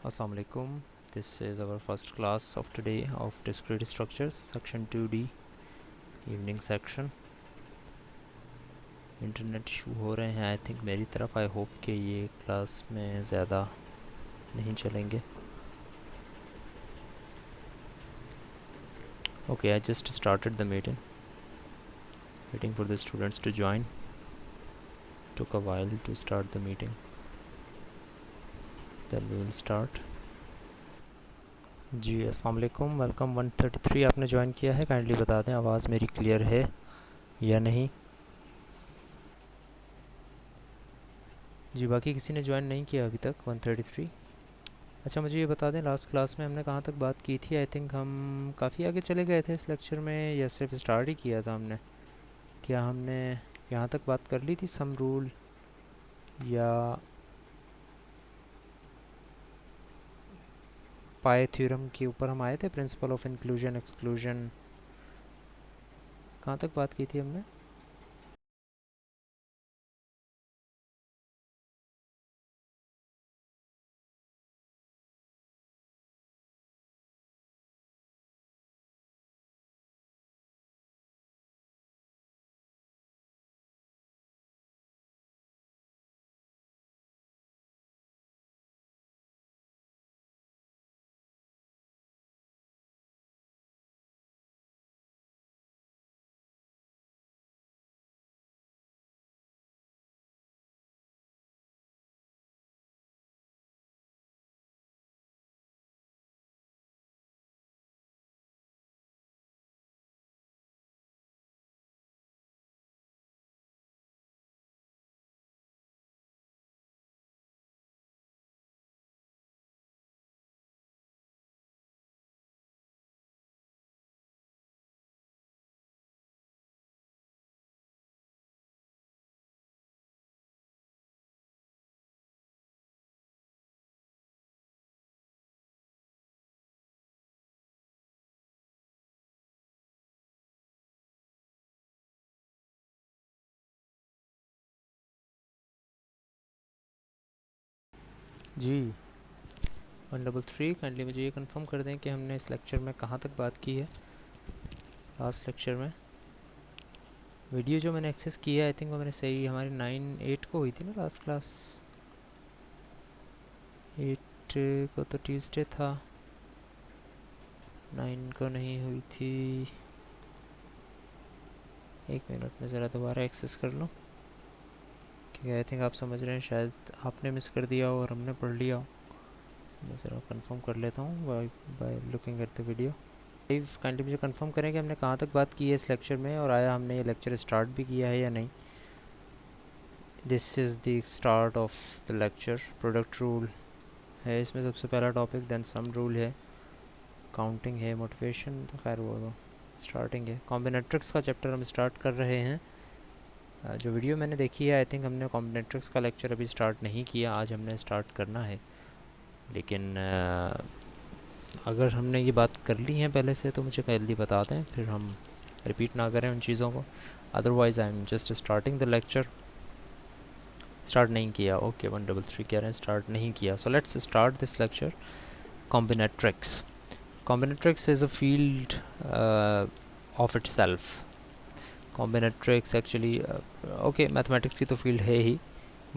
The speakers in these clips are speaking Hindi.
Assalamu alaikum. This is our first class of today of discrete structures, section 2D, evening section. Internet issue हो रहे हैं आई थिंक मेरी तरफ. आई होप कि ये क्लास में ज़्यादा नहीं चलेंगे. Okay, I just started the meeting. Waiting for the students to join. Took a while to start the meeting. Then we will start. जी अस्सलाम वालेकुम. वेलकम 133 आपने ज्वाइन किया है. काइंडली बता दें आवाज़ मेरी क्लियर है या नहीं. जी बाकी किसी ने ज्वाइन नहीं किया अभी तक 133. अच्छा मुझे ये बता दें लास्ट क्लास में हमने कहाँ तक बात की थी. आई थिंक हम काफ़ी आगे चले गए थे इस लेक्चर में या सिर्फ स्टार्ट ही किया था हमने. क्या हमने यहाँ तक बात कर ली थी सम रूल या पाई थ्योरम के ऊपर हम आए थे. प्रिंसिपल ऑफ इंक्लूजन एक्सक्लूजन कहाँ तक बात की थी हमने. जी 133 काइंडली मुझे ये कंफर्म कर दें कि हमने इस लेक्चर में कहाँ तक बात की है. लास्ट लेक्चर में वीडियो जो मैंने एक्सेस किया आई थिंक वो मैंने सही हमारी 9/8 को हुई थी ना लास्ट क्लास. 8 को तो ट्यूसडे था. 9 को नहीं हुई थी. एक मिनट में ज़रा दोबारा एक्सेस कर लूँ क्योंकि आई थिंक आप समझ रहे हैं शायद आपने मिस कर दिया हो और हमने पढ़ लिया हो. मैं ज़रा कंफर्म कर लेता हूँ by looking at the video. Kindly मुझे कंफर्म करें कि हमने कहाँ तक बात की है इस लेक्चर में और आया हमने ये लेक्चर स्टार्ट भी किया है या नहीं. This is the start of the lecture. Product rule है इसमें सबसे पहला टॉपिक. देन सम रूल है, काउंटिंग है, मोटिवेशन तो खैर वो तो स्टार्टिंग है. कॉम्बिनेट्रिक्स का चैप्टर हम स्टार्ट कर रहे हैं. जो वीडियो मैंने देखी है आई थिंक हमने कॉम्बिनेट्रिक्स का लेक्चर अभी स्टार्ट नहीं किया. आज हमने स्टार्ट करना है. लेकिन अगर हमने ये बात कर ली है पहले से तो मुझे जल्दी बता दें फिर हम रिपीट ना करें उन चीज़ों को. Otherwise I am just starting the lecture. Start नहीं किया. ओके 133 कह रहे हैं स्टार्ट नहीं किया. So let's start this lecture. Combinatorics. Combinatorics is a field of itself. Combinatorics actually okay mathematics की तो field है ही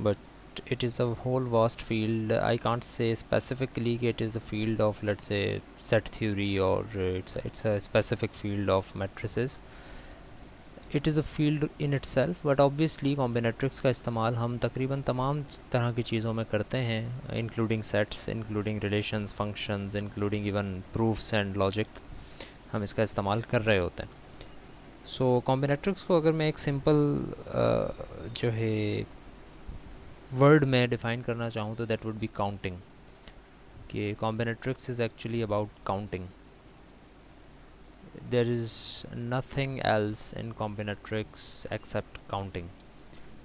but it is a whole vast field. I can't say specifically कि it is a field of let's say set theory or it's a specific field of matrices. It is a field in itself but obviously combinatorics का इस्तेमाल हम तकरीबन तमाम तरह की चीज़ों में करते हैं including sets, including relations, functions, including even proofs and logic. हम इसका इस्तेमाल कर रहे होते हैं. सो कॉम्बिनेट्रिक्स को अगर मैं एक सिंपल जो है वर्ड में डिफ़ाइन करना चाहूँ तो दैट वुड बी काउंटिंग. कि combinatorics is actually about counting. there is nothing else in combinatorics except counting.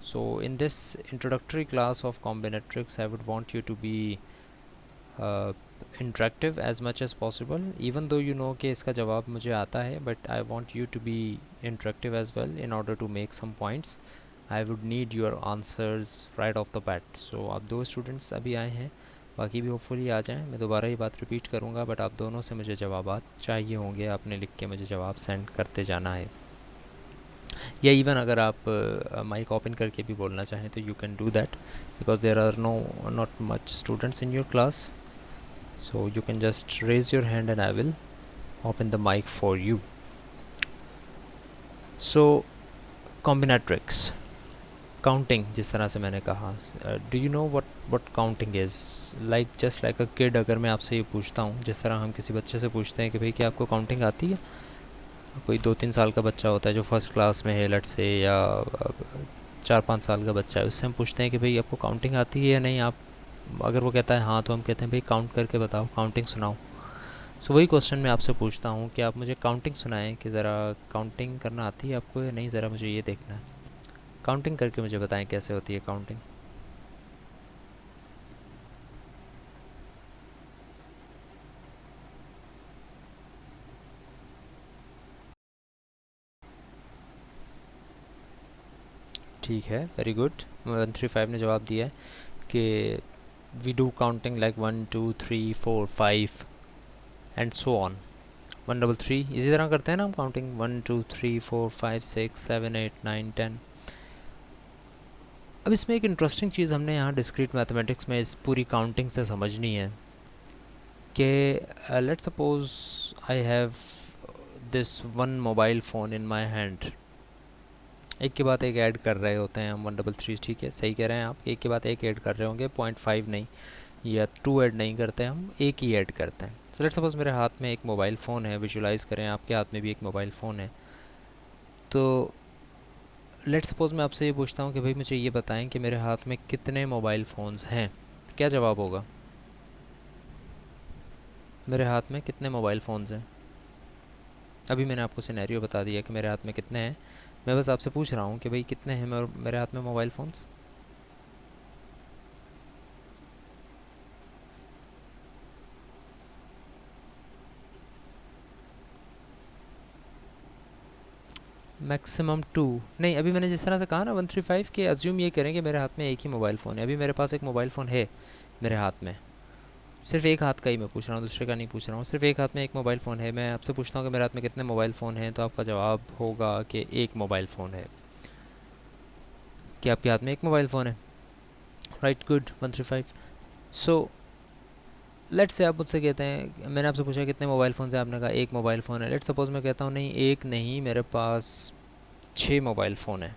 So in this introductory class of combinatorics I would want you to be uh, interactive as much as possible, even though you know कि इसका जवाब मुझे आता है, but I want you to be interactive as well in order to make some points. I would need your answers right off the bat. So आप दो students अभी आए हैं बाकी भी होपफुली आ जाएं। मैं दोबारा ये बात रिपीट करूँगा, बट आप दोनों से मुझे जवाब चाहिए होंगे, आपने लिख के मुझे जवाब सेंड करते जाना है। या इवन अगर आप माइक ओपन करके भी बोलना चाहें तो you can do that, because there are not much students in your class, so you can just raise your hand and I will open the mic for you. So combinatorics, counting, जिस तरह से मैंने कहा, do you know what counting is like? Just like a kid, अगर मैं आपसे ये पूछता हूँ, जिस तरह हम किसी बच्चे से पूछते हैं कि भाई क्या आपको काउंटिंग आती है, कोई 2-3 साल का बच्चा होता है जो फर्स्ट क्लास में है लेट से, या 4-5 साल का बच्चा है, उससे हम पूछते हैं कि भाई आपको काउंटिंग आती है या नहीं। आप अगर वो कहता है हाँ, तो हम कहते हैं भाई काउंट करके बताओ, काउंटिंग सुनाओ। सो वही क्वेश्चन मैं आपसे पूछता हूँ कि आप मुझे काउंटिंग सुनाएं, कि ज़रा काउंटिंग करना आती है आपको या नहीं, ज़रा मुझे ये देखना है। काउंटिंग करके मुझे बताएं कैसे होती है काउंटिंग। ठीक है, वेरी गुड। 135 ने जवाब दिया है कि we do counting like 1 2 3 4 5 and so on. 1 3 3 इसी तरह करते हैं ना हम काउंटिंग, 1 2 3 4 5 6 7 8 9 10। अब इसमें एक इंटरेस्टिंग चीज़ हमने यहाँ डिस्क्रीट मैथमेटिक्स में इस पूरी काउंटिंग से समझनी है कि let's suppose I have this one mobile phone in my hand. एक के बाद एक ऐड कर रहे होते हैं हम, 1 3 3, ठीक है, सही कह रहे हैं आप, एक के बाद एक ऐड कर रहे होंगे, 0.5 नहीं या 2 ऐड नहीं करते हम, एक ही ऐड करते हैं। सो लेट्स सपोज मेरे हाथ में एक मोबाइल फ़ोन है, विजुलाइज़ करें आपके हाथ में भी एक मोबाइल फ़ोन है। तो लेट्स सपोज मैं आपसे ये पूछता हूँ कि भाई मुझे ये बताएं कि मेरे हाथ में कितने मोबाइल फ़ोन्स हैं, तो क्या जवाब होगा? मेरे हाथ में कितने मोबाइल फ़ोन्स हैं? अभी मैंने आपको सिनेरियो बता दिया कि मेरे हाथ में कितने हैं, मैं बस आपसे पूछ रहा हूँ कि भाई कितने हैं मेरे हाथ में मोबाइल फ़ोन्स। मैक्सिमम 2 नहीं, अभी मैंने जिस तरह से कहा ना 135 के, अज्यूम ये करें कि मेरे हाथ में एक ही मोबाइल फ़ोन है, अभी मेरे पास एक मोबाइल फ़ोन है मेरे हाथ में, सिर्फ एक हाथ का ही मैं पूछ रहा हूँ, दूसरे का नहीं पूछ रहा हूँ, सिर्फ एक हाथ में एक मोबाइल फ़ोन है। मैं आपसे पूछता हूँ कि मेरे हाथ में कितने मोबाइल फ़ोन हैं, तो आपका जवाब होगा कि एक मोबाइल फ़ोन है, कि आपके हाथ में एक मोबाइल फ़ोन है। Right, good 135। So let's say आप मुझसे कहते हैं, मैंने आपसे पूछा कितने मोबाइल फ़ोन है, आपने कहा एक मोबाइल फ़ोन है। लेट्स सपोज मैं कहता हूँ नहीं, एक नहीं, मेरे पास 6 मोबाइल फ़ोन है,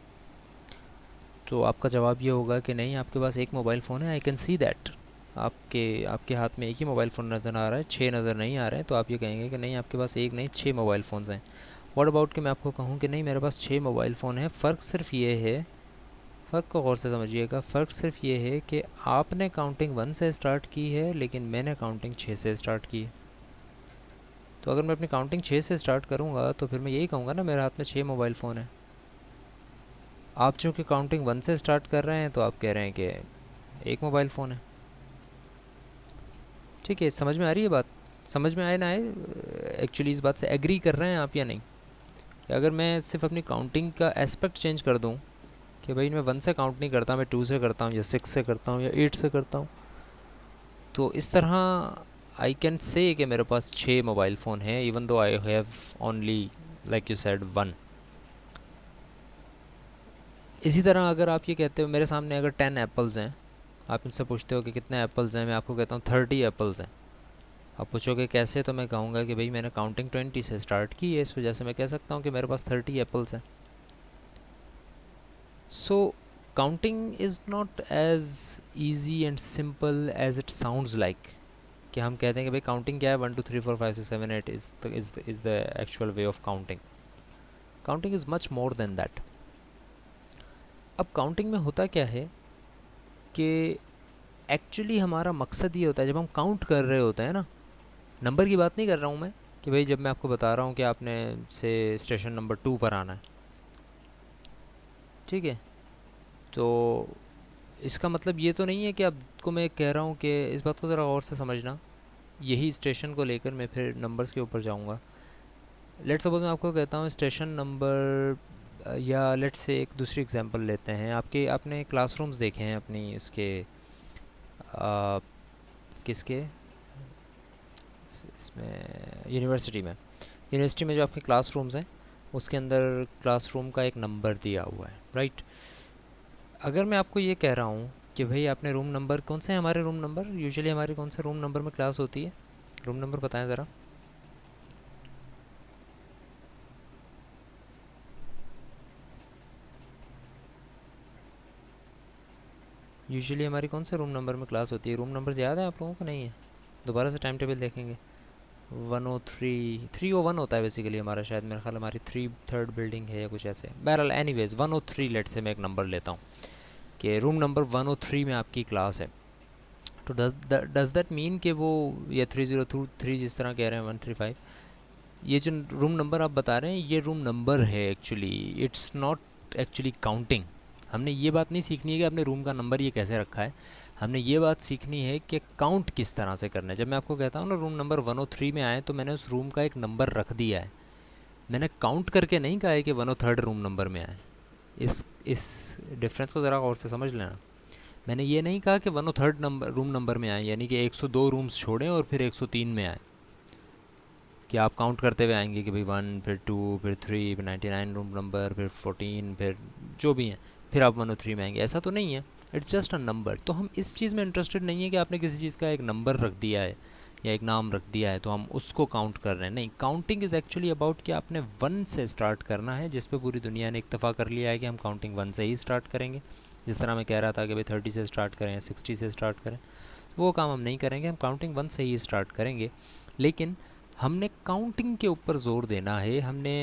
तो आपका जवाब ये होगा कि नहीं, आपके पास एक मोबाइल फ़ोन है, आई कैन सी दैट। आपके आपके हाथ में एक ही मोबाइल फ़ोन नज़र आ रहा है, 6 नज़र नहीं आ रहे हैं, तो आप ये कहेंगे कि नहीं, आपके पास एक नहीं 6 मोबाइल फ़ोन्स हैं। व्हाट अबाउट कि मैं आपको कहूँ कि नहीं, मेरे पास 6 मोबाइल फ़ोन है, फ़र्क सिर्फ ये है, फ़र्क को गौर से समझिएगा, फ़र्क सिर्फ ये है कि आपने काउंटिंग 1 से स्टार्ट की है, लेकिन मैंने काउंटिंग 6 से स्टार्ट की है। तो अगर मैं अपनी काउंटिंग 6 से स्टार्ट करूँगा तो फिर मैं यही कहूँगा ना, मेरे हाथ में 6 मोबाइल फ़ोन है। आप जो कि काउंटिंग 1 से स्टार्ट कर रहे हैं, तो आप कह रहे हैं कि एक मोबाइल फ़ोन है। ठीक है, समझ में आ रही है बात? समझ में आए ना आए, एक्चुअली इस बात से एग्री कर रहे हैं आप या नहीं, कि अगर मैं सिर्फ अपनी काउंटिंग का एस्पेक्ट चेंज कर दूं, कि भाई मैं 1 से काउंट नहीं करता, मैं 2 से करता हूँ या 6 से करता हूँ या 8 से करता हूँ, तो इस तरह आई कैन से कि मेरे पास 6 मोबाइल फ़ोन हैं, even though I have only like you said 1। इसी तरह अगर आप ये कहते हो मेरे सामने अगर 10 एप्पल्स हैं, आप मुझसे पूछते हो कि कितने एप्पल्स हैं, मैं आपको कहता हूँ 30 एप्पल्स हैं। आप पूछोगे कैसे, तो मैं कहूँगा कि भाई मैंने काउंटिंग 20 से स्टार्ट की है, इस वजह से मैं कह सकता हूँ कि मेरे पास 30 एप्पल्स हैं। So counting is not as easy and simple as it sounds like, कि हम कहते हैं कि भाई काउंटिंग क्या है, 1 2 3 4 5 6 7 8 is the actual way of counting. Counting is much more than that. अब काउंटिंग में होता क्या है कि एक्चुअली हमारा मकसद ये होता है, जब हम काउंट कर रहे होते हैं ना, नंबर की बात नहीं कर रहा हूँ मैं, कि भाई जब मैं आपको बता रहा हूँ कि आपने से स्टेशन नंबर 2 पर आना है, ठीक है, तो इसका मतलब ये तो नहीं है कि आपको मैं कह रहा हूँ कि, इस बात को ज़रा गौर से समझना, यही स्टेशन को लेकर मैं फिर नंबर्स के ऊपर जाऊँगा। लेट्स सपोज मैं आपको कहता हूँ स्टेशन नंबर, या लेट्स से एक दूसरी एग्जांपल लेते हैं, आपने क्लासरूम्स देखे हैं अपनी उसके किसके, इसमें यूनिवर्सिटी में जो आपके क्लासरूम्स हैं उसके अंदर क्लासरूम का एक नंबर दिया हुआ है, राइट। अगर मैं आपको ये कह रहा हूँ कि भाई आपने रूम नंबर, कौन से हैं हमारे रूम नंबर, यूजुअली हमारे कौन से रूम नंबर में क्लास होती है, रूम नंबर बताएं ज़रा। यूजुअली हमारी कौन से रूम नंबर में क्लास होती है, रूम नंबर याद है आप लोगों को, नहीं है? दोबारा से टाइम टेबल देखेंगे। 103, 301 होता है बेसिकली हमारा, शायद मेरा ख्याल हमारी 3rd बिल्डिंग है या कुछ ऐसे। बहरहाल एनीवेज 103 लेट से मैं एक नंबर लेता हूँ कि रूम नंबर 103 में आपकी क्लास है। तो डज दैट मीन कि वो, या 303 जिस तरह कह रहे हैं 135, ये जो रूम नंबर आप बता रहे हैं ये रूम नंबर है actually, it's not actually counting. हमने ये बात नहीं सीखनी है कि आपने रूम का नंबर ये कैसे रखा है, हमने ये बात सीखनी है कि काउंट किस तरह से करना है। जब मैं आपको कहता हूँ ना रूम नंबर 103 में आए, तो मैंने उस रूम का एक नंबर रख दिया है, मैंने काउंट करके नहीं कहा है कि 103rd रूम नंबर में आए। इस डिफरेंस को ज़रा और से समझ लेना। मैंने ये नहीं कहा कि 103rd नंबर रूम नंबर में आए, यानी कि 102 रूम्स छोड़ें और फिर 103 में आए, कि आप काउंट करते हुए आएंगे कि भाई 1 फिर 2 फिर 3 फिर 99 रूम नंबर फिर 14 फिर जो भी हैं, फिर आप 103 में आएंगे, ऐसा तो नहीं है। It's just a number. तो हम इस चीज़ में इंटरेस्टेड नहीं है कि आपने किसी चीज़ का एक नंबर रख दिया है या एक नाम रख दिया है तो हम उसको काउंट कर रहे हैं, नहीं। काउंटिंग इज़ एक्चुअली अबाउट कि आपने 1 से स्टार्ट करना है, जिस पे पूरी दुनिया ने इत्तेफाक कर लिया है कि हम काउंटिंग 1 से ही स्टार्ट करेंगे। जिस तरह मैं कह रहा था कि भाई 30 से स्टार्ट करें, 60 से स्टार्ट करें, वो काम हम नहीं करेंगे, हम काउंटिंग 1 से ही स्टार्ट करेंगे। लेकिन हमने काउंटिंग के ऊपर ज़ोर देना है, हमने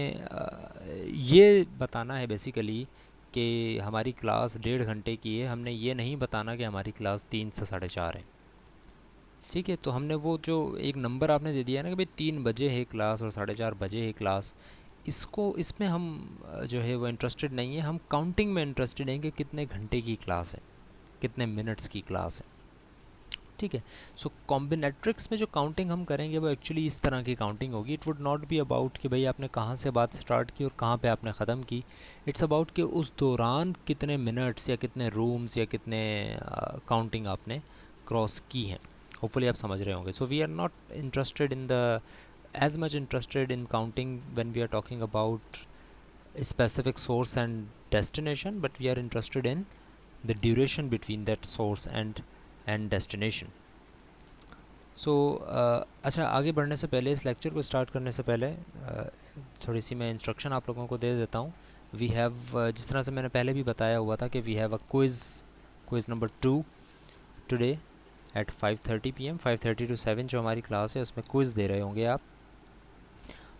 ये बताना है बेसिकली कि हमारी क्लास 1.5 घंटे की है, हमने ये नहीं बताना कि हमारी क्लास 3 से 4:30 है। ठीक है, तो हमने वो जो एक नंबर आपने दे दिया है ना कि भाई 3 बजे है क्लास और 4:30 बजे है क्लास, इसको, इसमें हम जो है वो इंटरेस्टेड नहीं है, हम काउंटिंग में इंटरेस्टेड हैं कि कितने घंटे की क्लास है, कितने मिनट्स की क्लास है। ठीक है। सो कॉम्बिनेट्रिक्स में जो काउंटिंग हम करेंगे वो एक्चुअली इस तरह की काउंटिंग होगी। It would not be about कि भाई आपने कहाँ से बात स्टार्ट की और कहाँ पे आपने ख़त्म की। इट्स अबाउट कि उस दौरान कितने मिनट्स या कितने रूम्स या कितने काउंटिंग आपने क्रॉस की हैं। होपफुली आप समझ रहे होंगे। So we are not interested in the as much interested in counting when we are talking about a specific source and destination, but we are interested in the duration between that source and destination. सो अच्छा, आगे बढ़ने से पहले, इस लेक्चर को स्टार्ट करने से पहले थोड़ी सी मैं इंस्ट्रक्शन आप लोगों को दे देता हूँ। वी हैव, जिस तरह से मैंने पहले भी बताया हुआ था कि we have a quiz number 2 today at 5:30 PM, 5:30 to 7 जो हमारी क्लास है उसमें क्विज़ दे रहे होंगे आप।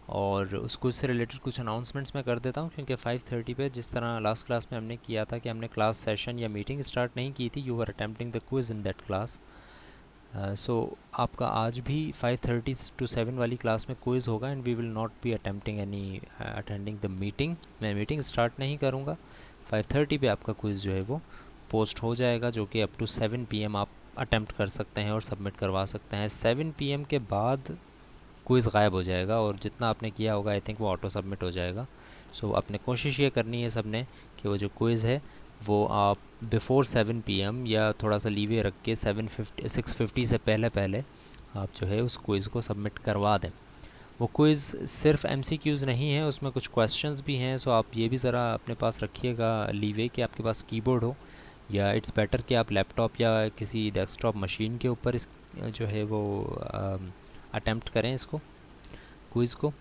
और उस क्विज़ से रिलेटेड कुछ अनाउंसमेंट्स मैं कर देता हूँ, क्योंकि 5:30 पे जिस तरह लास्ट क्लास में हमने किया था कि हमने क्लास सेशन या मीटिंग स्टार्ट नहीं की थी, you are attempting the quiz in that class. So आपका आज भी 5:30 to 7 वाली क्लास में क्विज़ होगा, and we will not be attending the meeting. मैं मीटिंग स्टार्ट नहीं करूँगा। 5:30 पे आपका क्विज़ जो है वो पोस्ट हो जाएगा, जो कि अप टू 7 PM आप अटेम्प्ट कर सकते हैं और सबमिट करवा सकते हैं। 7 PM के बाद क्विज़ गायब हो जाएगा और जितना आपने किया होगा आई थिंक वो ऑटो सबमिट हो जाएगा। सो आपने कोशिश ये करनी है सब ने कि वो जो क्विज़ है वो आप बिफ़ोर 7 PM या थोड़ा सा लीवे रख के 6:50 से पहले पहले आप जो है उस क्विज़ को सबमिट करवा दें। वो क्विज़ सिर्फ MCQs नहीं है, उसमें कुछ क्वेश्चंस भी हैं। सो आप ये भी ज़रा अपने पास रखिएगा लीवे कि आपके पास कीबोर्ड हो, या इट्स बेटर कि आप लैपटॉप या किसी डेस्कटॉप मशीन के ऊपर इस जो है वो अटेम्प्ट करें इसको, क्विज़ को।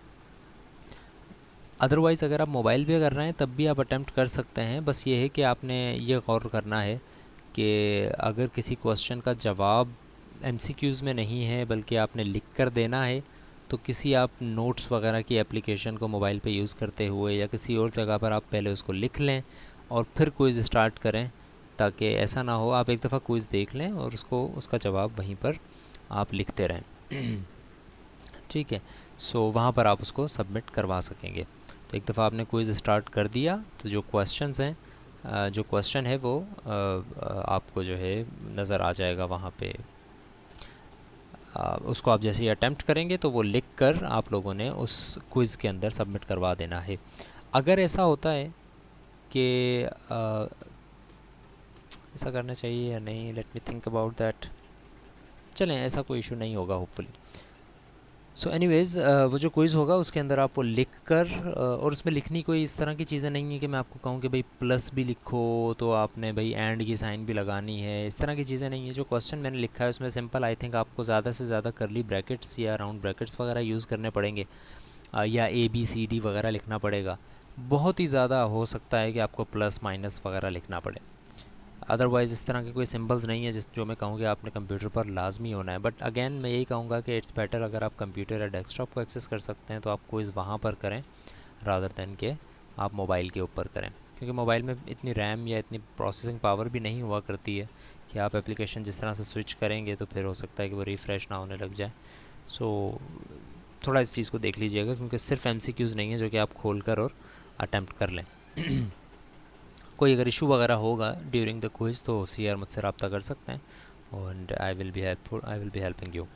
अदरवाइज़ अगर आप मोबाइल पे कर रहे हैं तब भी आप अटेम्प्ट कर सकते हैं। बस ये है कि आपने ये गौर करना है कि अगर किसी क्वेश्चन का जवाब MCQs में नहीं है बल्कि आपने लिख कर देना है, तो किसी आप नोट्स वगैरह की एप्लीकेशन को मोबाइल पे यूज़ करते हुए या किसी और जगह पर आप पहले उसको लिख लें और फिर क्विज़ स्टार्ट करें, ताकि ऐसा ना हो आप एक दफ़ा क्विज़ देख लें और उसका जवाब वहीं पर आप लिखते रहें। ठीक है। सो वहाँ पर आप उसको सबमिट करवा सकेंगे। तो एक दफ़ा आपने क्विज़ स्टार्ट कर दिया तो जो क्वेश्चंस हैं, जो क्वेश्चन है वो आपको जो है नज़र आ जाएगा वहाँ पे। उसको आप जैसे ही अटेम्प्ट करेंगे तो वो लिख कर आप लोगों ने उस क्विज़ के अंदर सबमिट करवा देना है। अगर ऐसा होता है कि ऐसा करना चाहिए या नहीं, let me think about that. चलें, ऐसा कोई इशू नहीं होगा होपफुली। सो एनीवेज़ वो जो क्विज़ होगा उसके अंदर आप वो लिख कर और उसमें लिखनी कोई इस तरह की चीज़ें नहीं है कि मैं आपको कहूँ कि भाई प्लस भी लिखो तो आपने भाई एंड की साइन भी लगानी है, इस तरह की चीज़ें नहीं है। जो क्वेश्चन मैंने लिखा है उसमें सिंपल, आई थिंक आपको ज़्यादा से ज़्यादा करली ब्रैकेट्स या राउंड ब्रैकेट्स वगैरह यूज़ करने पड़ेंगे, या ABCD वगैरह लिखना पड़ेगा। बहुत ही ज़्यादा हो सकता है कि आपको प्लस माइनस वगैरह लिखना पड़े। अदरवाइज़ इस तरह के कोई सिंबल्स नहीं है जिस जो मैं कहूँ कि आपने कंप्यूटर पर लाजमी होना है। बट अगेन मैं यही कहूँगा कि इट्स बेटर अगर आप कंप्यूटर या डेस्कटॉप को एक्सेस कर सकते हैं तो आप क्विज़ वहाँ पर करें रादर दैन के आप मोबाइल के ऊपर करें, क्योंकि मोबाइल में इतनी रैम या इतनी प्रोसेसिंग पावर भी नहीं हुआ करती है कि आप एप्लीकेशन जिस तरह से स्विच करेंगे तो फिर हो सकता है कि वो रिफ़्रेश ना होने लग जाए। सो थोड़ा इस चीज़ को देख लीजिएगा, क्योंकि सिर्फ MCQs नहीं है जो कि आप खोल कर और अटैम्प्ट कर लें। कोई अगर इशू वगैरह होगा ड्यूरिंग द क्विज़ तो CR मुझसे रब्ता कर सकते हैं, और I will be helping you.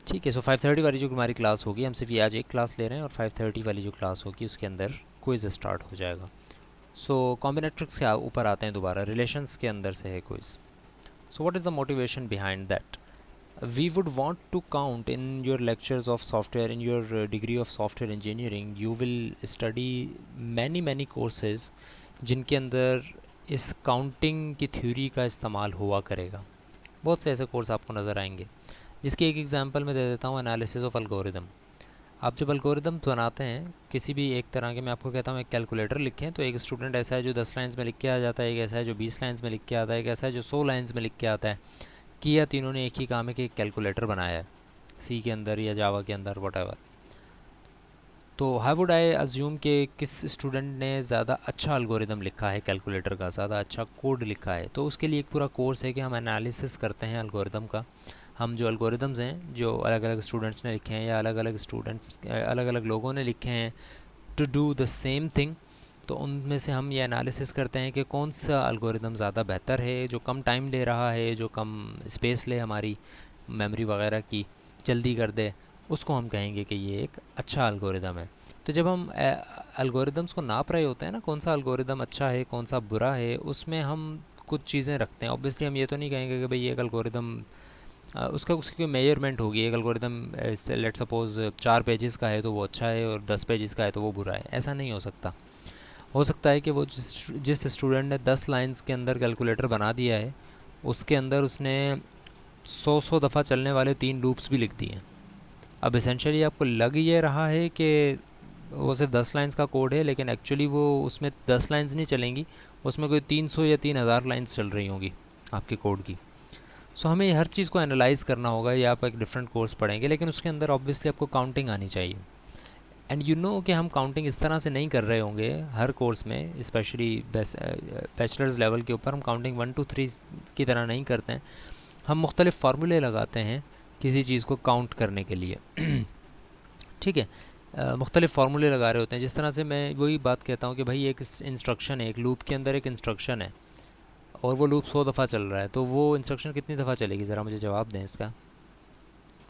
ठीक है, सो 5:30 वाली जो हमारी क्लास होगी, हम सिर्फ ये आज एक क्लास ले रहे हैं, और 5:30 वाली जो क्लास होगी उसके अंदर क्विज़ स्टार्ट हो जाएगा। सो कॉम्बिनेट्रिक्स के ऊपर आते हैं दोबारा, रिलेशंस के अंदर से है quiz. So what is the motivation behind that? We would want to count in your lectures of software, in your degree of software engineering, you will study many courses जिनके अंदर इस काउंटिंग की थ्योरी का इस्तेमाल हुआ करेगा। बहुत से ऐसे कोर्स आपको नज़र आएंगे, जिसकी एक एग्जांपल मैं दे देता हूँ, एनालिसिस ऑफ एल्गोरिदम। आप जब एल्गोरिदम बनाते हैं किसी भी एक तरह के, मैं आपको कहता हूँ एक कैलकुलेटर लिखें, तो एक स्टूडेंट ऐसा है जो 10 लाइन्स में लिख के आ जाता है, एक ऐसा है जो 20 लाइन्स में लिख के आता है, एक ऐसा है जो 100 लाइन्स में लिख के आता है। किया तीनों ने एक ही काम है कि एक कैलकुलेटर बनाया है, सी के अंदर या जावा के अंदर वट। तो हाउ वुड आई अज्यूम कि किस स्टूडेंट ने ज़्यादा अच्छा एल्गोरिदम लिखा है, कैलकुलेटर का ज़्यादा अच्छा कोड लिखा है। तो उसके लिए एक पूरा कोर्स है कि हम एनालिसिस करते हैं एल्गोरिदम का। हम जो एल्गोरिदम्स हैं जो अलग अलग स्टूडेंट्स ने लिखे हैं या अलग अलग लोगों ने लिखे हैं to do the same thing, तो उनमें से हम ये एनालिसिस करते हैं कि कौन सा एल्गोरिदम ज़्यादा बेहतर है, जो कम टाइम ले रहा है, जो कम स्पेस ले हमारी मेमोरी वगैरह की, जल्दी कर दे, उसको हम कहेंगे कि ये एक अच्छा एल्गोरिदम है। तो जब हम एल्गोरिदम्स को नाप रहे होते हैं ना, कौन सा एल्गोरिदम अच्छा है कौन सा बुरा है, उसमें हम कुछ चीज़ें रखते हैं। ऑब्वियसली हम ये तो नहीं कहेंगे कि भाई ये एक एल्गोरिदम उसका उसकी कोई मेजरमेंट होगी। एक एल्गोरिदम लेट सपोज़ 4 पेजेस का है तो वो अच्छा है, और 10 पेजेस का है तो वो बुरा है, ऐसा नहीं हो सकता। हो सकता है कि वो जिस स्टूडेंट ने 10 लाइन्स के अंदर कैलकुलेटर बना दिया है, उसके अंदर उसने 100 दफ़ा चलने वाले 3 लूप्स भी लिख दिए हैं। अब एसेंशियली आपको लग ये रहा है कि वो सिर्फ 10 लाइन्स का कोड है, लेकिन एक्चुअली वो उसमें 10 लाइन्स नहीं चलेंगी, उसमें कोई 300 या 3000 लाइन्स चल रही होंगी आपके कोड की। सो हमें हर चीज़ को एनालाइज करना होगा। ये आप एक डिफरेंट कोर्स पढ़ेंगे, लेकिन उसके अंदर ऑब्वियसली आपको काउंटिंग आनी चाहिए। एंड यू नो कि हम काउंटिंग इस तरह से नहीं कर रहे होंगे हर कोर्स में, स्पेशली बैचलर्स लेवल के ऊपर हम काउंटिंग 1 2 3 की तरह नहीं करते हैं। हम मुख्तलिफ़ फार्मूले लगाते हैं किसी चीज़ को काउंट करने के लिए। ठीक है, मुख्तलिफ़ फार्मूले लगा रहे होते हैं। जिस तरह से मैं वही बात कहता हूँ कि भाई एक इंस्ट्रक्शन है, एक लूप के अंदर एक इंस्ट्रक्शन है, और वो लूप 100 दफ़ा चल रहा है, तो वो इंस्ट्रक्शन कितनी दफ़ा चलेगी, ज़रा मुझे जवाब दें इसका।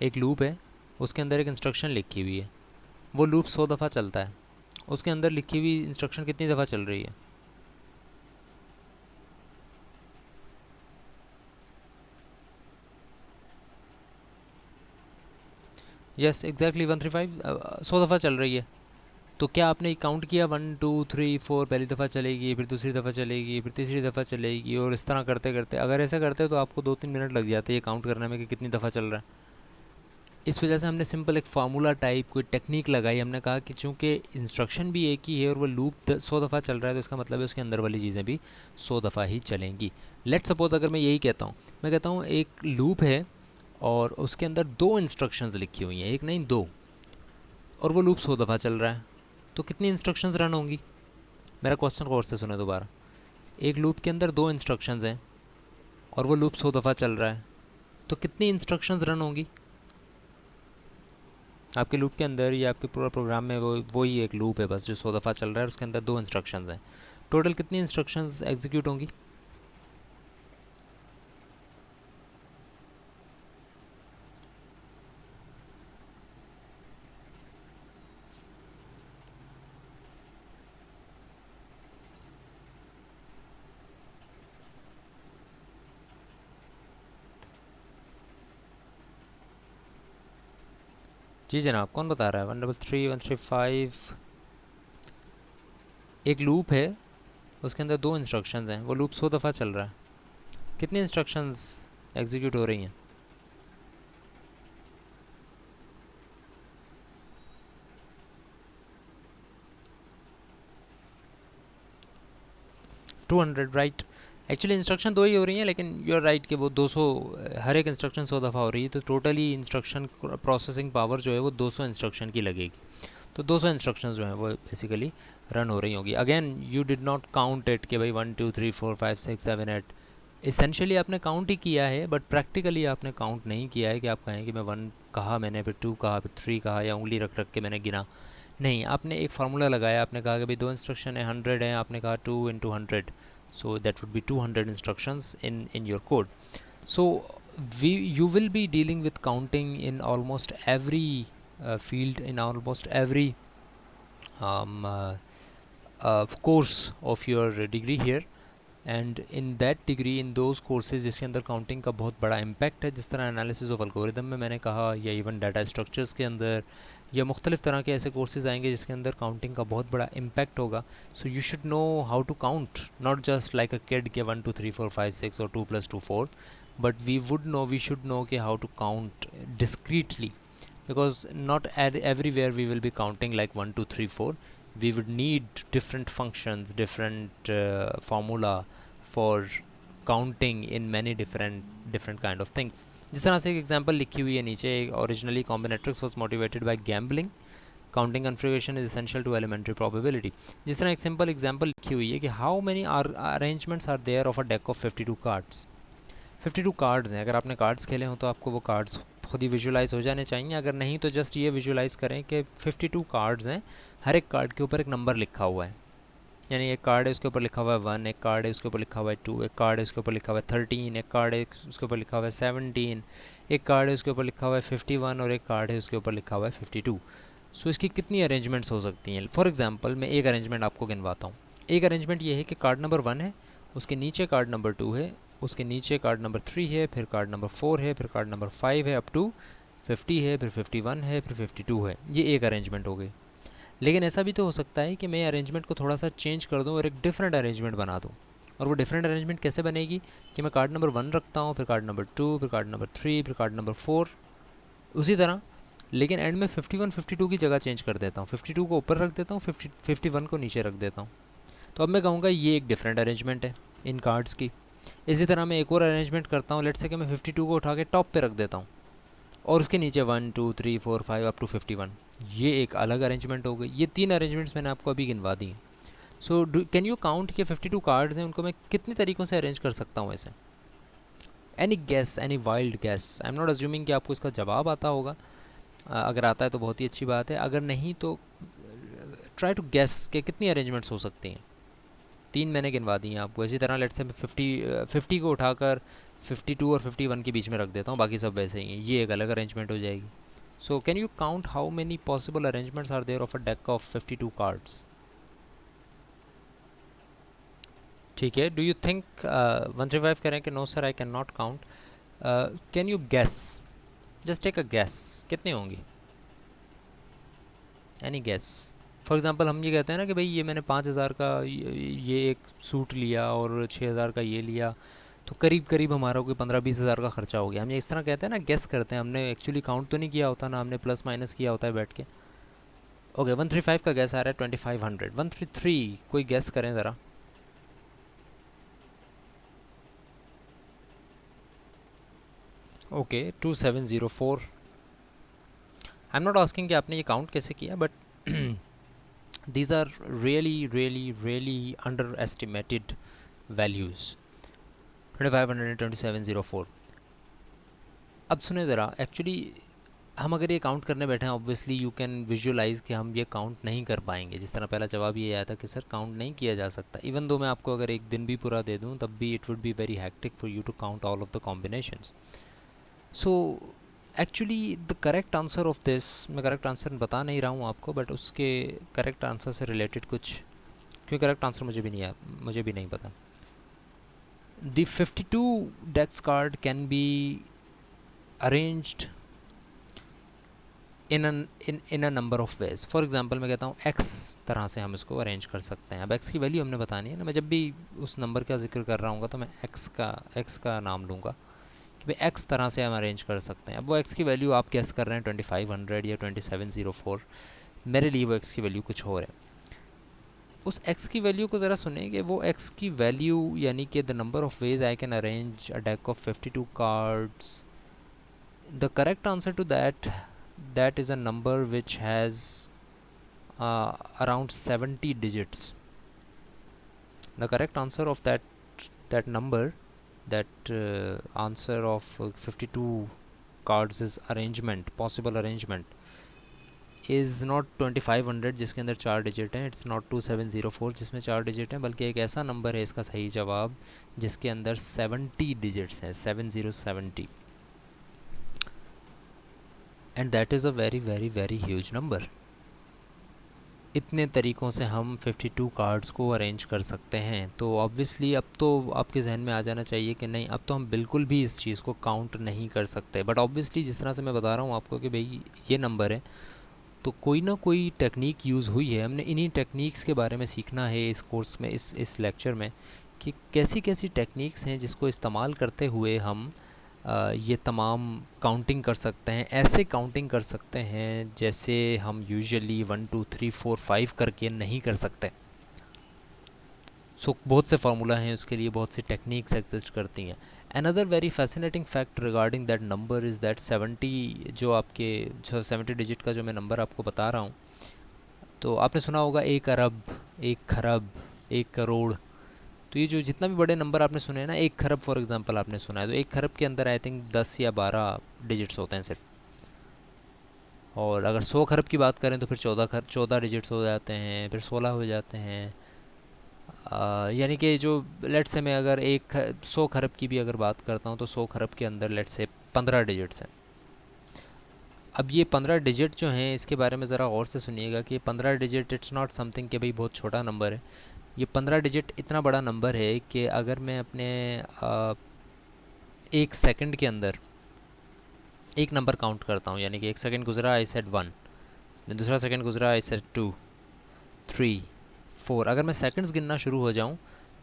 एक लूप है, उसके अंदर एक इंस्ट्रक्शन लिखी हुई है, वो लूप 100 दफ़ा चलता है, उसके अंदर लिखी हुई इंस्ट्रक्शन कितनी दफ़ा चल रही है? यस एग्जैक्टली 135, 100 दफ़ा चल रही है। तो क्या आपने काउंट किया 1 2 3 4, पहली दफ़ा चलेगी, फिर दूसरी दफ़ा चलेगी, फिर तीसरी दफ़ा चलेगी, और इस तरह करते करते अगर ऐसा करते तो आपको 2 3 मिनट लग जाते हैं ये काउंट करने में कि कितनी दफ़ा चल रहा है। इस वजह से हमने सिंपल एक फार्मूला टाइप कोई टेक्निक लगाई। हमने कहा कि चूंकि इंस्ट्रक्शन भी एक ही है और वो लूप 100 दफ़ा चल रहा है, तो इसका मतलब है उसके अंदर वाली चीज़ें भी 100 दफ़ा ही चलेंगी। लेट सपोज अगर मैं यही कहता हूँ, मैं कहता हूँ एक लूप है और उसके अंदर 2 इंस्ट्रक्शंस लिखी हुई हैं, एक नहीं 2, और वो लूप 100 दफ़ा चल रहा है, तो कितनी इंस्ट्रक्शंस रन होंगी? मेरा क्वेश्चन गौर से सुने दोबारा। एक लूप के अंदर 2 इंस्ट्रक्शंस हैं और वो लूप 100 दफ़ा चल रहा है, तो कितनी इंस्ट्रक्शंस रन होंगी आपके लूप के अंदर? या आपके पूरा प्रोग्राम में वो ही एक लूप है बस जो 100 दफ़ा चल रहा है, उसके अंदर 2 इंस्ट्रक्शंस हैं। टोटल कितनी इंस्ट्रक्शंस एग्जीक्यूट होंगी? जी जनाब, कौन बता रहा है? 133 135 एक लूप है, उसके अंदर 2 इंस्ट्रक्शंस हैं, वो लूप 100 दफ़ा चल रहा है। कितनी इंस्ट्रक्शंस एग्जीक्यूट हो रही हैं? 200, राइट। एक्चुअली इंस्ट्रक्शन 2 ही हो रही हैं, लेकिन यू आर राइट कि वो 200, हर एक इंस्ट्रक्शन 100 दफ़ा हो रही है, तो टोटली इंस्ट्रक्शन प्रोसेसिंग पावर जो है वो 200 इंस्ट्रक्शन की लगेगी। तो 200 इंस्ट्रक्शंस जो हैं वो बेसिकली रन हो रही होंगी। Again you did not count it कि भाई 1 2 3 4 5 6 7 8। इसेंशियली आपने काउंट ही किया है, बट प्रैक्टिकली आपने काउंट नहीं किया है कि आप कहें कि मैं 1 कहा मैंने, फिर 2 कहा, फिर 3 कहा, या उंगली रख रख के मैंने गिना। नहीं, आपने एक फार्मूला लगाया, आपने कहा कि भाई 2 इंस्ट्रक्शन है, 100 है, आपने कहा 2 into 100, so that would be 200 instructions in your code. So you will be dealing with counting in almost every field, in almost every um, course of your degree here. And in that degree, in those courses जिसके अंदर काउंटिंग का बहुत बड़ा इम्पैक्ट है, जिस तरह एनालिसिस ऑफ एल्गोरिदम में मैंने कहा, या इवन डाटा स्ट्रक्चर्स के अंदर, या मुख्तलिफ तरह के ऐसे कोर्सेज आएंगे जिसके अंदर काउंटिंग का बहुत बड़ा इम्पैक्ट होगा। So you should know how to count, not just like a kid के 1 2 3 4 5 6 और 2 + 2 4, बट वी शुड नो कि how to count discretely, because not everywhere we will be counting like 1 2 3 4. We would need different functions, different formula for counting in many different kind of things. जिस तरह से एक एग्जांपल लिखी हुई है नीचे, originally combinatorics was motivated by gambling, counting configuration is essential to elementary probability. जिस तरह एक सिंपल एग्जांपल लिखी हुई है कि how many arrangements are there of a deck of 52 cards. 52 cards हैं, अगर आपने कार्ड्स खेले हों तो आपको वो कार्ड्स खुद ही विजुलाइज हो जाने चाहिए, अगर नहीं तो जस्ट ये विजुलाइज करें कि 52 कार्ड्स हैं, हर एक कार्ड के ऊपर एक नंबर लिखा हुआ है। यानी एक कार्ड है उसके ऊपर लिखा हुआ है 1, एक कार्ड है उसके ऊपर लिखा हुआ है 2, एक कार्ड है उसके ऊपर लिखा हुआ है 13, एक कार्ड है उसके ऊपर लिखा हुआ है 17, एक कार्ड है उसके ऊपर लिखा हुआ है 51, और एक कार्ड है उसके ऊपर लिखा हुआ है 52। सो इसकी कितनी अरेंजमेंट्स हो सकती हैं? फॉर एग्जांपल मैं एक अरेंजमेंट आपको गिनवाता हूँ। एक अरेंजमेंट ये है कि कार्ड नंबर 1 है, उसके नीचे कार्ड नंबर 2 है, उसके नीचे कार्ड नंबर 3 है, फिर कार्ड नंबर 4 है, फिर कार्ड नंबर 5 है, अप टू 50 है, फिर 51 है, फिर 52 है। ये एक अरेंजमेंट हो गई। लेकिन ऐसा भी तो हो सकता है कि मैं अरेंजमेंट को थोड़ा सा चेंज कर दूँ और एक डिफरेंट अरेंजमेंट बना दूँ। और वो डिफरेंट अरेंजमेंट कैसे बनेगी कि मैं कार्ड नंबर 1 रखता हूँ, फिर कार्ड नंबर 2, फिर कार्ड नंबर 3, फिर कार्ड नंबर 4, उसी तरह, लेकिन एंड में 51 52 की जगह चेंज कर देता हूँ, 52 को ऊपर रख देता हूँ, 51 को नीचे रख देता हूँ। तो अब मैं कहूँगा ये एक डिफरेंट अरेंजमेंट है इन कार्ड्स की। इसी तरह मैं एक और अरेंजमेंट करता हूँ, लेट्स से कि मैं 52 को उठा के टॉप पे रख देता हूँ, और उसके नीचे 1 2 3 4 5 अप टू 51। ये एक अलग अरेंजमेंट हो गई। ये 3 अरेंजमेंट्स मैंने आपको अभी गिनवा दी। सो कैन यू काउंट के 52 कार्ड्स हैं, उनको मैं कितने तरीक़ों से अरेंज कर सकता हूँ ऐसे? Any guess, any wild guess? I am not assuming कि आपको इसका जवाब आता होगा। अगर आता है तो बहुत ही अच्छी बात है, अगर नहीं तो ट्राई टू गेस कि कितनी अरेंजमेंट्स हो सकती हैं। 3 मैंने गिनवा दी हैं आपको। इसी तरह लेट्स से मैं 50 को उठाकर 52 और 51 के बीच में रख देता हूँ, बाकी सब वैसे ही हैं, ये एक अलग अरेंजमेंट हो जाएगी। So can you count how many possible arrangements are there of a deck of 52 cards? ठीक है, डू यू थिंक 135 करें कि no sir I can not count? Can you guess, just take a guess, कितनी होंगी? Any guess? फॉर एग्जांपल हम ये कहते हैं ना कि भाई ये मैंने 5,000 का ये एक सूट लिया और 6,000 का ये लिया, तो करीब करीब हमारा कोई 15-20 हज़ार का खर्चा हो गया। हम ये इस तरह कहते हैं ना, गेस करते हैं, हमने एक्चुअली काउंट तो नहीं किया होता ना, हमने प्लस माइनस किया होता है बैठ के। ओके, 135 का गैस आ रहा है 2500। 133 कोई गैस करें ज़रा? Okay, 2704। I am not asking कि आपने ये काउंट कैसे किया, but these are really under estimated values. 2500 and 2704। अब सुने ज़रा, एक्चुअली हम अगर ये काउंट करने बैठे हैं, ऑब्वियसली यू कैन विजुअलाइज़ कि हम ये काउंट नहीं कर पाएंगे। जिस तरह पहला जवाब ये आया था कि सर काउंट नहीं किया जा सकता, इवन दो मैं आपको अगर एक दिन भी पूरा दे दूँ तब भी it would be very hectic for you to count all of the combinations. So actually the correct answer of this, मैं करेक्ट आंसर बता नहीं रहा हूँ आपको, बट उसके करेक्ट आंसर से रिलेटेड कुछ, क्योंकि करेक्ट आंसर मुझे भी नहीं पता। The 52 decks card can be arranged in a number of ways. For example मैं कहता हूँ एक्स तरह से हम इसको अरेंज कर सकते हैं। अब एक्स की वैल्यू हमने बतानी है ना, मैं जब भी उस नंबर का जिक्र कर रहा हूँ तो मैं एक्स का नाम लूँगा कि भाई एक्स तरह से हम अरेंज कर सकते हैं। अब वो एक्स की वैल्यू आप गेस कर रहे हैं 2500 या 2704, मेरे लिए वो एक्स की वैल्यू कुछ और है। उस एक्स की वैल्यू को ज़रा सुने कि वो एक्स की वैल्यू यानी कि the number of ways I can arrange a deck of 52 cards, the correct answer to that is a number which has around 70 digits. The correct answer of that number, that answer of 52 cards is arrangement, possible arrangement is not 2500 जिसके अंदर 4 डिजिट हैं, इट्स नॉट 2704 जिसमें 4 डिजिट हैं, बल्कि एक ऐसा नंबर है इसका सही जवाब जिसके अंदर 70 डिजिट्स हैं, 7070, and that is a very very very huge number. इतने तरीक़ों से हम 52 कार्ड्स को अरेंज कर सकते हैं। तो ऑब्वियसली अब तो आपके जहन में आ जाना चाहिए कि नहीं, अब तो हम बिल्कुल भी इस चीज़ को काउंट नहीं कर सकते। बट ऑब्वियसली जिस तरह से मैं बता रहा हूँ आपको कि भाई ये नंबर है, तो कोई ना कोई टेक्निक यूज़ हुई है। हमने इन्हीं टेक्निक्स के बारे में सीखना है इस कोर्स में, इस लेक्चर में, कि कैसी कैसी टेक्निक्स हैं जिसको इस्तेमाल करते हुए हम ये तमाम काउंटिंग कर सकते हैं। ऐसे काउंटिंग कर सकते हैं जैसे हम यूजुअली 1 2 3 4 5 करके नहीं कर सकते। बहुत से फार्मूला हैं उसके लिए, बहुत सी टेक्निक्स एग्जिस्ट करती हैं। Another very fascinating fact regarding that number is that 70, जो 70 डिजिट का जो मैं नंबर आपको बता रहा हूँ, तो आपने सुना होगा 1 अरब, 1 खरब, 1 करोड़। तो ये जो जितना भी बड़े नंबर आपने सुने हैं ना, 1 खरब फॉर एग्जांपल आपने सुना है, तो 1 खरब के अंदर आई थिंक 10 या 12 डिजिट्स होते हैं सिर्फ। और अगर 100 खरब की बात करें तो फिर 14 डिजिट्स हो जाते हैं, फिर 16 हो जाते हैं। यानी कि जो लेट से मैं अगर 100 खरब की भी अगर बात करता हूँ तो 100 खरब के अंदर लेट से 15 डिजिट्स हैं। अब ये 15 डिजिट जो हैं इसके बारे में ज़रा गौर से सुनिएगा कि 15 डिजिट इट्स नॉट समथिंग कि भाई बहुत छोटा नंबर है। ये 15 डिजिट इतना बड़ा नंबर है कि अगर मैं अपने 1 सेकंड के अंदर एक नंबर काउंट करता हूँ, यानी कि 1 सेकंड गुजरा आई सेड 1, फिर दूसरा सेकंड गुजरा आई सेड 2 3 4, अगर मैं सेकंड्स गिनना शुरू हो जाऊँ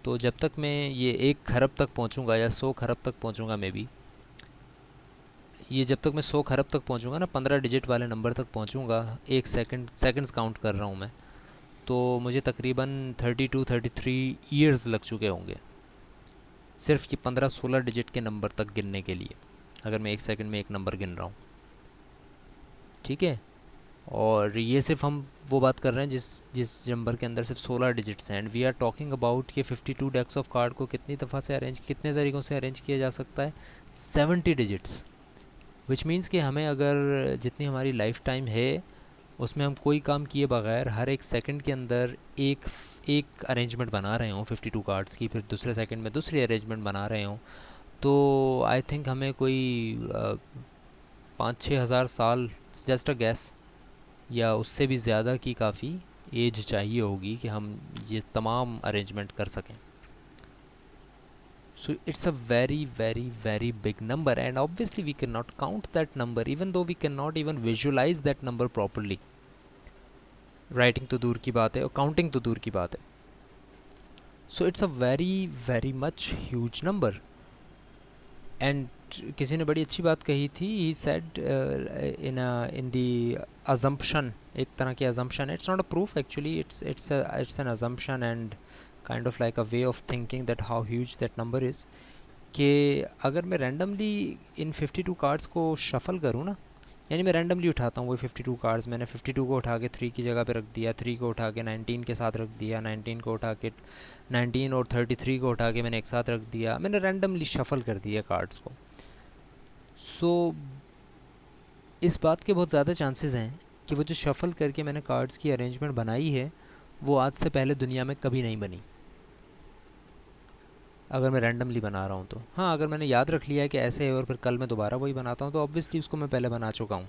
तो जब तक मैं ये 1 खरब तक पहुँचूँगा या 100 खरब तक पहुँचूँगा, मे बी ये जब तक मैं 100 खरब तक पहुँचूँगा ना, 15 डिजिट वाले नंबर तक पहुँचूँगा, सेकंड्स काउंट कर रहा हूँ मैं, तो मुझे तकरीबन 32-33 ईयर्स लग चुके होंगे सिर्फ ये 15-16 डिजिट के नंबर तक गिनने के लिए, अगर मैं 1 सेकंड में एक नंबर गिन रहा हूँ। ठीक है, और ये सिर्फ हम वो बात कर रहे हैं जिस जिस नंबर के अंदर सिर्फ 16 डिजिट्स हैं, and we are talking about कि 52 डेक्स ऑफ कार्ड को कितने तरीक़ों से अरेंज किया जा सकता है, 70 डिजिट्स। विच मीन्स कि हमें अगर जितनी हमारी लाइफ टाइम है उसमें हम कोई काम किए बगैर हर 1 सेकंड के अंदर एक अरेंजमेंट बना रहे हों 52 कार्ड्स की, फिर दूसरे सेकंड में दूसरी अरेंजमेंट बना रहे हों, तो आई थिंक हमें कोई 5-6 हज़ार साल, जस्ट अ गैस, या उससे भी ज़्यादा की काफ़ी एज चाहिए होगी कि हम ये तमाम अरेंजमेंट कर सकें। So it's a very very very big number, and obviously we cannot count that number, even though we cannot even visualize that number properly. Writing तो दूर की बात है और counting तो दूर की बात है। So it's a very very much huge number. And किसी ने बड़ी अच्छी बात कही थी, he said in the assumption, एक तरह की assumption, it's not a proof actually, it's an assumption and kind of like a way of thinking that how huge that number is, कि अगर मैं रैंडमली इन 52 कार्ड्स को शफ़ल करूँ ना, यानी मैं रैंडमली उठाता हूँ वो 52 कार्ड्स, मैंने 52 को उठा के 3 की जगह पे रख दिया, 3 को उठा के 19 के साथ रख दिया, 19 को उठा के 19 और 33 को उठा के मैंने एक साथ रख दिया, मैंने रैंडमली शफ़ल कर दिया कार्ड्स को। सो इस बात के बहुत ज़्यादा चांसेस हैं कि वो जो शफ़ल करके मैंने कार्ड्स की अरेंजमेंट बनाई है वो आज से पहले दुनिया में कभी नहीं बनी, अगर मैं रैंडमली बना रहा हूँ तो। हाँ, अगर मैंने याद रख लिया है कि ऐसे है और फिर कल मैं दोबारा वही बनाता हूँ तो ऑब्वियसली उसको मैं पहले बना चुका हूँ।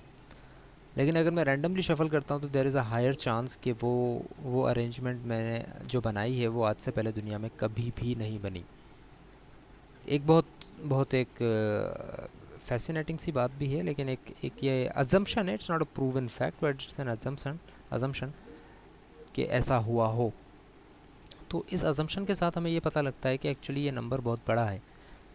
लेकिन अगर मैं रैंडमली शफ़ल करता हूँ तो there is a higher chance कि वो अरेंजमेंट मैंने जो बनाई है वो आज से पहले दुनिया में कभी भी नहीं बनी। एक बहुत बहुत एक फैसिनेटिंग सी बात भी है, लेकिन एक ये अजम्पशन है, it's not a proven fact but it's an assumption कि ऐसा हुआ हो। तो इस अजम्पशन के साथ हमें ये पता लगता है कि एक्चुअली ये नंबर बहुत बड़ा है।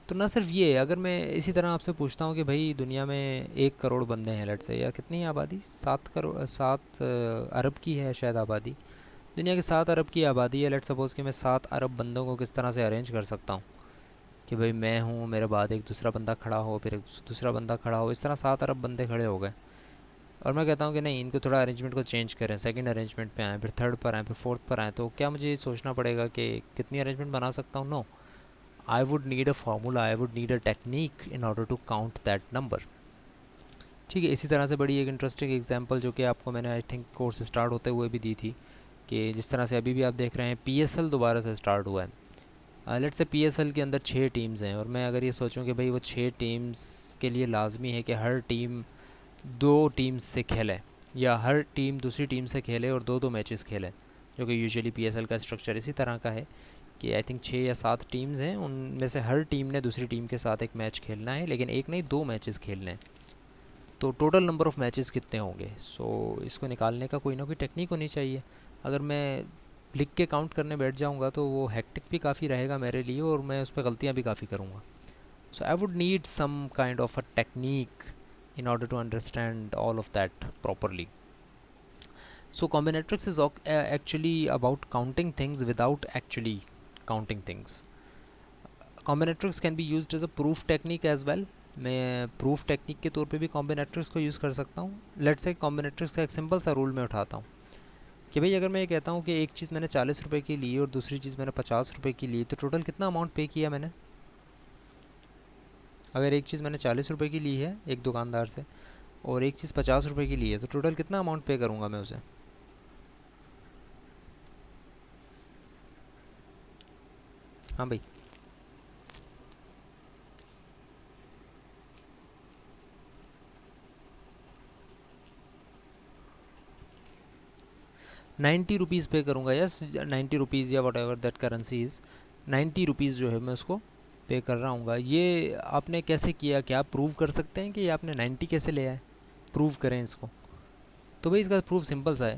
तो ना सिर्फ ये, अगर मैं इसी तरह आपसे पूछता हूँ कि भाई दुनिया में 1 करोड़ बंदे हैं लेट से, या कितनी है आबादी, 7 करोड़, 7 अरब की है शायद आबादी। दुनिया की 7 अरब की आबादी है, लेट सपोज़ कि मैं 7 अरब बंदों को किस तरह से अरेंज कर सकता हूँ कि भाई मैं हूँ, मेरे बाद एक दूसरा बंदा खड़ा हो, फिर एक दूसरा बंदा खड़ा हो, इस तरह 7 अरब बंदे खड़े हो गए। और मैं कहता हूँ कि नहीं, इनको थोड़ा अरेंजमेंट को चेंज करें, सेकंड अरेंजमेंट पे आएँ, फिर थर्ड पर आएँ, फिर फोर्थ पर आएँ, तो क्या मुझे ये सोचना पड़ेगा कि कितनी अरेंजमेंट बना सकता हूँ? No, I would need a formula, I would need a technique in order to count that number. ठीक है, इसी तरह से बड़ी एक इंटरेस्टिंग एग्जांपल जो कि आपको मैंने आई थिंक कोर्स स्टार्ट होते हुए भी दी थी, कि जिस तरह से अभी भी आप देख रहे हैं पीएसएल दोबारा से स्टार्ट हुआ है। लेट्स से पीएसएल के अंदर 6 टीम्स हैं, और मैं अगर ये सोचूं कि भाई वो 6 टीम्स के लिए लाजमी है कि हर टीम 2 टीम्स से खेले, या हर टीम दूसरी टीम से खेले और 2-2 मैचेस खेले, जो कि यूजुअली पीएसएल का स्ट्रक्चर इसी तरह का है कि आई थिंक 6 या 7 टीम्स हैं, उनमें से हर टीम ने दूसरी टीम के साथ एक मैच खेलना है, लेकिन एक नहीं 2 मैचेस खेलने हैं। तो टोटल नंबर ऑफ़ मैचेस कितने होंगे? इसको निकालने का कोई ना कोई टेक्निक होनी चाहिए। अगर मैं लिख के काउंट करने बैठ जाऊंगा तो वो हेक्टिक भी काफ़ी रहेगा मेरे लिए, और मैं उस पर गलतियाँ भी काफ़ी करूँगा। So I would need some kind of a technique in order to understand all of that properly. So combinatorics is actually about counting things without actually counting things. Combinatorics can be used as a proof technique as well. मैं प्रूफ टेक्निक के तौर पे भी कॉम्बिनेट्रिक्स को यूज़ कर सकता हूँ। लेट्स से कॉम्बिनेट्रिक्स का एक सिंपल सा रूल मैं उठाता हूँ कि भाई अगर मैं ये कहता हूँ कि एक चीज़ मैंने 40 रुपये की ली और दूसरी चीज़ मैंने 50 रुपये की ली, तो टोटल कितना अमाउंट पे किया मैंने? अगर एक चीज़ मैंने 40 रुपये की ली है एक दुकानदार से, और एक चीज़ 50 रुपये की ली है, तो टोटल कितना अमाउंट पे करूँगा मैं उसे? हाँ भाई, 90 रुपीज़ पे करूँगा, यस, 90 रुपीज़ या what ever that currency is, 90 rupees जो है मैं उसको पे कर रहा हूँ। ये आपने कैसे किया? क्या आप प्रूव कर सकते हैं कि ये आपने 90 कैसे ले आए? प्रूव करें इसको। तो भाई इसका प्रूफ सिंपल सा है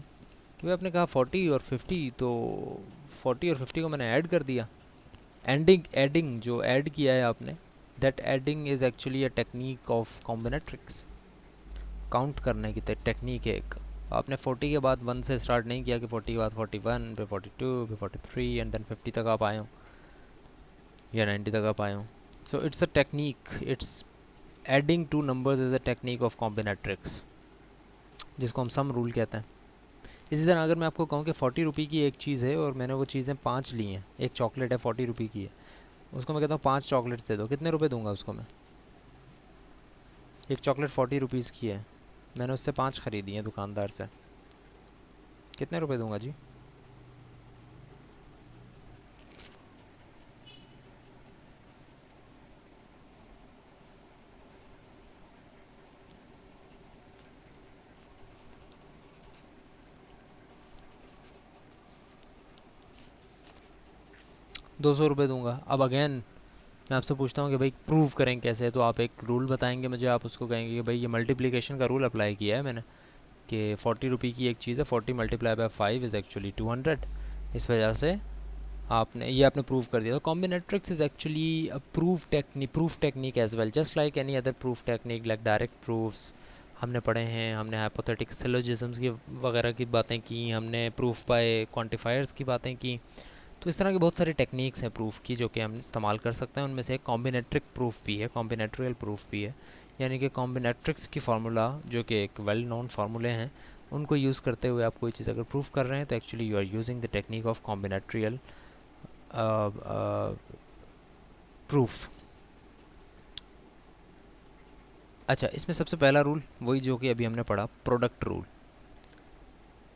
कि भाई आपने कहा 40 और 50, तो 40 और 50 को मैंने ऐड कर दिया। एडिंग जो ऐड किया है आपने, that adding is actually a technique of combinatorics. Count करने की टेक्निक है एक। आपने 40 के बाद 1 से स्टार्ट नहीं किया कि 40 के बाद 41, फिर 42, फिर 43 एंड देन 50 तक आप आए हो, या 90 तक आप आए हो। So it's a technique, it's adding two numbers is a technique of combinatorics, जिसको हम सम रूल कहते हैं। इसी तरह अगर मैं आपको कहूँ कि 40 रुपये की एक चीज़ है और मैंने वो चीज़ें 5 ली हैं, एक चॉकलेट है 40 रुपये की है, उसको मैं कहता हूँ 5 चॉकलेट्स दे दो, कितने रुपए दूंगा उसको मैं? एक चॉकलेट 40 रुपीज़ की है, मैंने उससे 5 ख़रीदी हैं दुकानदार से, कितने रुपए दूंगा जी? ₹200 दूंगा। अब अगेन मैं आपसे पूछता हूँ कि भाई प्रूव करें कैसे, तो आप एक रूल बताएंगे मुझे, आप उसको कहेंगे कि भाई ये मल्टीप्लिकेशन का रूल अप्लाई किया है मैंने, कि 40 रुपये की एक चीज़ है, 40 मल्टीप्लाई बाय 5 इज़ एक्चुअली 200, इस वजह से आपने प्रूव कर दिया। तो combinatorics is actually a proof technique as well, just like any other proof technique, like direct proofs हमने पढ़े हैं, हमने हाइपोथेटिक सिलोजिज्म्स की वगैरह की बातें की, हमने प्रूफ बाय क्वांटिफायर्स की बातें की। तो इस तरह की बहुत सारी टेक्निक्स हैं प्रूफ की जो कि हम इस्तेमाल कर सकते हैं। उनमें से एक कॉम्बिनेट्रिक प्रूफ भी है, कॉम्बिनेट्रियल प्रूफ भी है, यानी कि कॉम्बिनेट्रिक्स की फार्मूला जो कि एक वेल नोन फार्मूले हैं, उनको यूज़ करते हुए आप कोई चीज़ अगर प्रूफ कर रहे हैं तो actually you are using the technique of combinatorial proof. अच्छा, इसमें सबसे पहला रूल वही जो कि अभी हमने पढ़ा, product rule.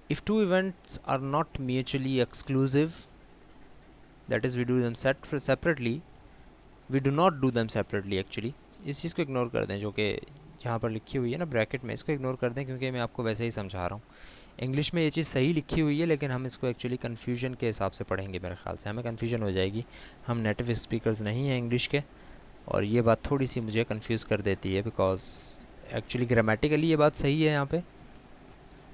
If two events are not mutually exclusive, that is we do them separately, we do not do them separately actually. इस चीज़ को इग्नोर कर दें जो कि यहाँ पर लिखी हुई है ना ब्रैकेट में, इसको इग्नोर कर दें क्योंकि मैं आपको वैसे ही समझा रहा हूँ। इंग्लिश में ये चीज़ सही लिखी हुई है, लेकिन हम इसको एक्चुअली कन्फ्यूजन के हिसाब से पढ़ेंगे, मेरे ख्याल से हमें कन्फ्यूजन हो जाएगी। हम नेटिव स्पीकर्स नहीं हैं इंग्लिश के, और ये बात थोड़ी सी मुझे कंफ्यूज कर देती है, बिकॉज एक्चुअली ग्रामेटिकली ये बात सही है। यहाँ पे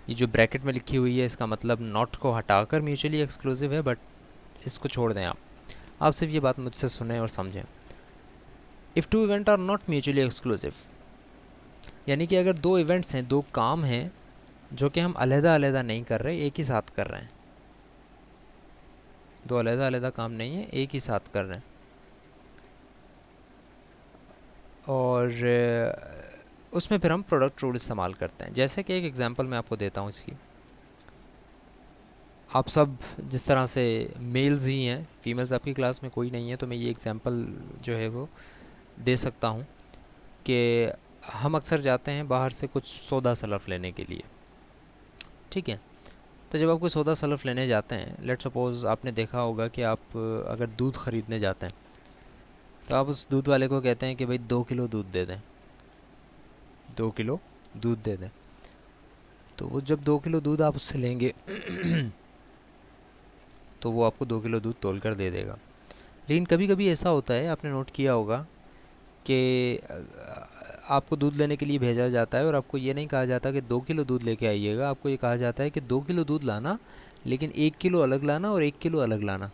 ये जो ब्रैकेट में लिखी हुई है इसका मतलब नॉट को हटाकर म्यूचुअली एक्सक्लूसिव है, बट इसको छोड़ दें आप सिर्फ ये बात मुझसे सुने और समझें। If two event are not mutually exclusive, यानी कि अगर दो इवेंट्स हैं, दो काम हैं जो कि हम अलहदा अलहदा नहीं कर रहे, एक ही साथ कर रहे हैं, दो अलहदा अलहदा काम नहीं है, एक ही साथ कर रहे हैं, और उसमें फिर हम प्रोडक्ट रूल इस्तेमाल करते हैं। जैसे कि एक एग्जांपल मैं आपको देता हूँ इसकी। आप सब जिस तरह से मेल्स ही हैं, फीमेल्स आपकी क्लास में कोई नहीं है, तो मैं ये एग्जांपल जो है वो दे सकता हूँ कि हम अक्सर जाते हैं बाहर से कुछ सौदा सलफ लेने के लिए, ठीक है। तो जब आप कोई सौदा सलफ लेने जाते हैं, लेट सपोज़ आपने देखा होगा कि आप अगर दूध ख़रीदने जाते हैं तो आप उस दूध वाले को कहते हैं कि भाई 2 किलो दूध दे दें, 2 किलो दूध दे दें। तो वो जब 2 किलो दूध आप उससे लेंगे तो वो आपको 2 किलो दूध तोल कर दे देगा। लेकिन कभी कभी ऐसा होता है, आपने नोट किया होगा कि आपको दूध लेने के लिए भेजा जाता है और आपको ये नहीं कहा जाता कि 2 किलो दूध लेके आइएगा, आपको ये कहा जाता है कि 2 किलो दूध लाना, लेकिन 1 किलो अलग लाना और 1 किलो अलग लाना,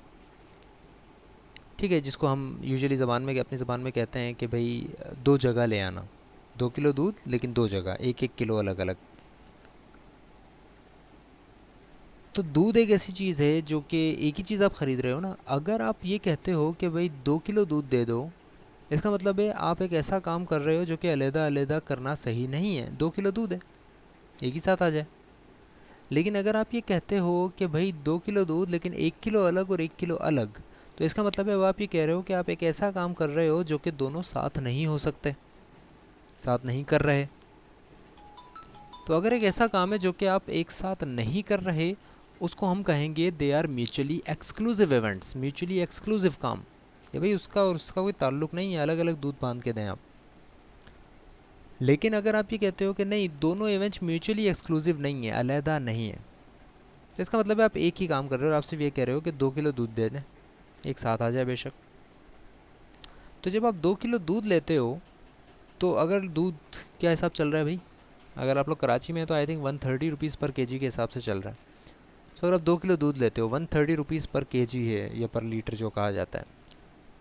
ठीक है। जिसको हम यूजुअली ज़बान में अपनी ज़बान में कहते हैं कि भाई 2 जगह ले आना, 2 किलो दूध लेकिन 2 जगह, 1 1 किलो अलग अलग। तो दूध एक ऐसी चीज़ है जो कि एक ही चीज़ आप ख़रीद रहे हो ना। अगर आप ये कहते हो कि भाई 2 किलो दूध दे दो, इसका मतलब है आप एक ऐसा काम कर रहे हो जो कि अलहदा अलहदा करना सही नहीं है। 2 किलो दूध है, एक ही साथ आ जाए। लेकिन अगर आप ये कहते हो कि भाई 2 किलो दूध लेकिन 1 किलो अलग और 1 किलो अलग, तो इसका मतलब है अब आप ये कह रहे हो कि आप एक ऐसा काम कर रहे हो जो कि दोनों साथ नहीं हो सकते, साथ नहीं कर रहे। तो अगर एक ऐसा काम है जो कि आप एक साथ नहीं कर रहे, उसको हम कहेंगे they are mutually exclusive events, mutually exclusive काम। ये भाई उसका और उसका कोई ताल्लुक नहीं है, अलग अलग दूध बांध के दें आप। लेकिन अगर आप ये कहते हो कि नहीं, दोनों इवेंट्स म्यूचुअली एक्सक्लूसिव नहीं है, अलहदा नहीं है, तो इसका मतलब है आप एक ही काम कर रहे हो और आप सिर्फ ये कह रहे हो कि 2 किलो दूध दे दें, एक साथ आ जाए बेशक। तो जब आप 2 किलो दूध लेते हो, तो अगर दूध क्या हिसाब चल रहा है भाई, अगर आप लोग कराची में हैं तो आई थिंक 130 रुपीज़ पर केजी के हिसाब से चल रहा है। तो अगर आप 2 किलो दूध लेते हो, 130 रुपीज़ पर केजी है या पर लीटर जो कहा जाता है,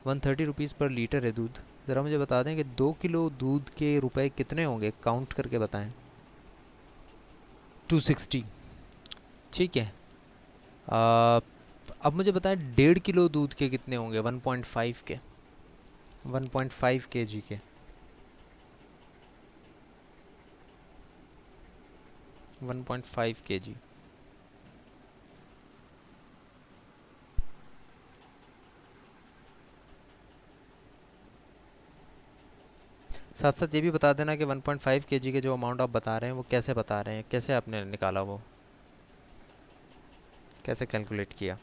130 रुपीज़ पर लीटर है दूध। ज़रा मुझे बता दें कि 2 किलो दूध के रुपए कितने होंगे, काउंट करके बताएं। 260, ठीक है। आ, अब मुझे बताएं 1.5 किलो दूध के कितने होंगे, 1.5 के, 1.5 केजी के, 1.5 केजी। साथ साथ ये भी बता देना कि 1.5 केजी के जो अमाउंट आप बता रहे हैं वो कैसे बता रहे हैं, कैसे आपने निकाला, वो कैसे कैलकुलेट किया।